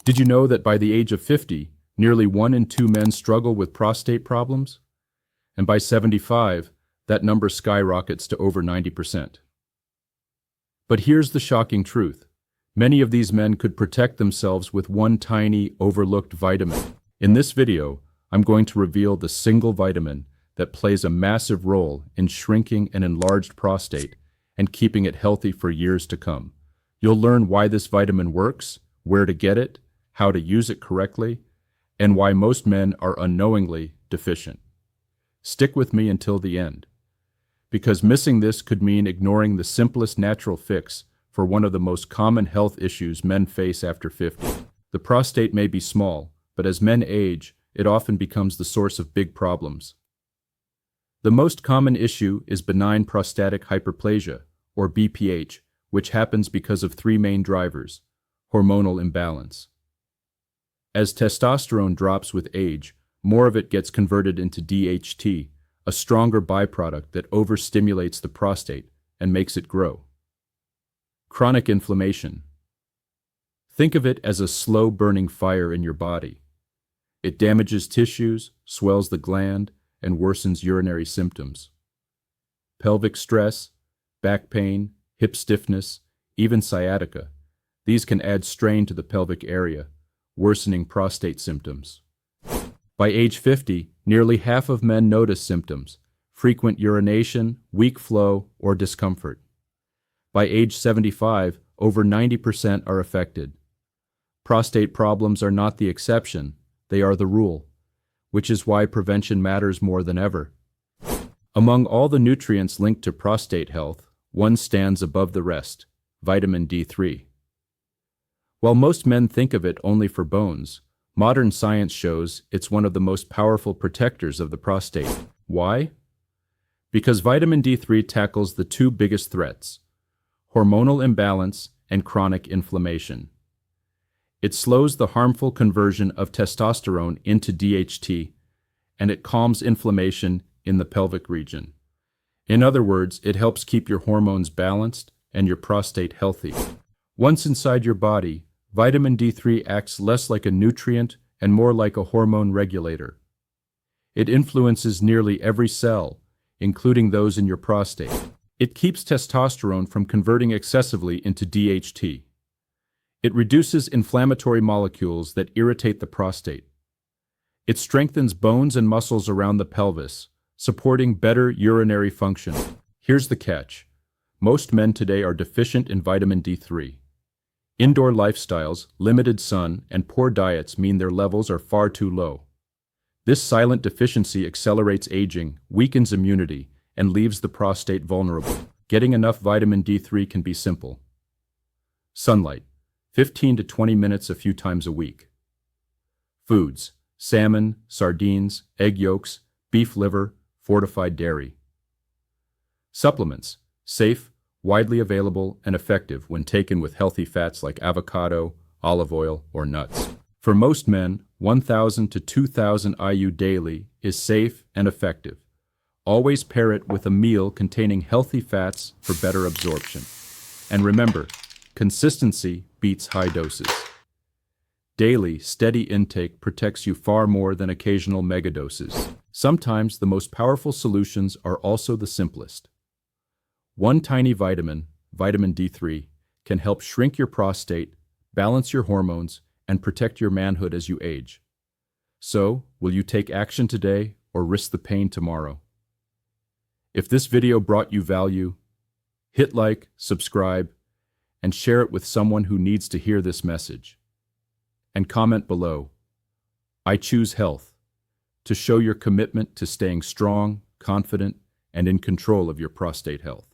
Did you know that by the age of 50, nearly 1 in 2 men struggle with prostate problems? And by 75, that number skyrockets to over 90%. But here's the shocking truth. Many of these men could protect themselves with one tiny, overlooked vitamin. In this video, I'm going to reveal the single vitamin that plays a massive role in shrinking an enlarged prostate and keeping it healthy for years to come. You'll learn why this vitamin works, where to get it, how to use it correctly, and why most men are unknowingly deficient. Stick with me until the end, because missing this could mean ignoring the simplest natural fix for one of the most common health issues men face after 50. The prostate may be small, but as men age, it often becomes the source of big problems. The most common issue is benign prostatic hyperplasia, or BPH, which happens because of 3 main drivers: hormonal imbalance. As testosterone drops with age, more of it gets converted into DHT, a stronger byproduct that overstimulates the prostate and makes it grow. Chronic inflammation. Think of it as a slow-burning fire in your body. It damages tissues, swells the gland, and worsens urinary symptoms. Pelvic stress, back pain, hip stiffness, even sciatica. These can add strain to the pelvic area, worsening prostate symptoms. By age 50, nearly half of men notice symptoms: frequent urination, weak flow, or discomfort. By age 75, over 90% are affected. Prostate problems are not the exception, they are the rule, which is why prevention matters more than ever. Among all the nutrients linked to prostate health, one stands above the rest: vitamin D3. While most men think of it only for bones, modern science shows it's one of the most powerful protectors of the prostate. Why? Because vitamin D3 tackles the 2 biggest threats: hormonal imbalance and chronic inflammation. It slows the harmful conversion of testosterone into DHT, and it calms inflammation in the pelvic region. In other words, it helps keep your hormones balanced and your prostate healthy. Once inside your body, vitamin D3 acts less like a nutrient and more like a hormone regulator. It influences nearly every cell, including those in your prostate. It keeps testosterone from converting excessively into DHT. It reduces inflammatory molecules that irritate the prostate. It strengthens bones and muscles around the pelvis, supporting better urinary function. Here's the catch: most men today are deficient in vitamin D3. Indoor lifestyles, limited sun, and poor diets mean their levels are far too low. This silent deficiency accelerates aging, weakens immunity, and leaves the prostate vulnerable. Getting enough vitamin D3 can be simple. Sunlight, 15 to 20 minutes a few times a week. Foods: salmon, sardines, egg yolks, beef liver, fortified dairy. Supplements: safe, widely available, and effective when taken with healthy fats like avocado, olive oil, or nuts. For most men, 1,000 to 2,000 IU daily is safe and effective. Always pair it with a meal containing healthy fats for better absorption. And remember, consistency beats high doses. Daily, steady intake protects you far more than occasional megadoses. Sometimes the most powerful solutions are also the simplest. One tiny vitamin, vitamin D3, can help shrink your prostate, balance your hormones, and protect your manhood as you age. So, will you take action today or risk the pain tomorrow? If this video brought you value, hit like, subscribe, and share it with someone who needs to hear this message. And comment below, "I choose health," to show your commitment to staying strong, confident, and in control of your prostate health.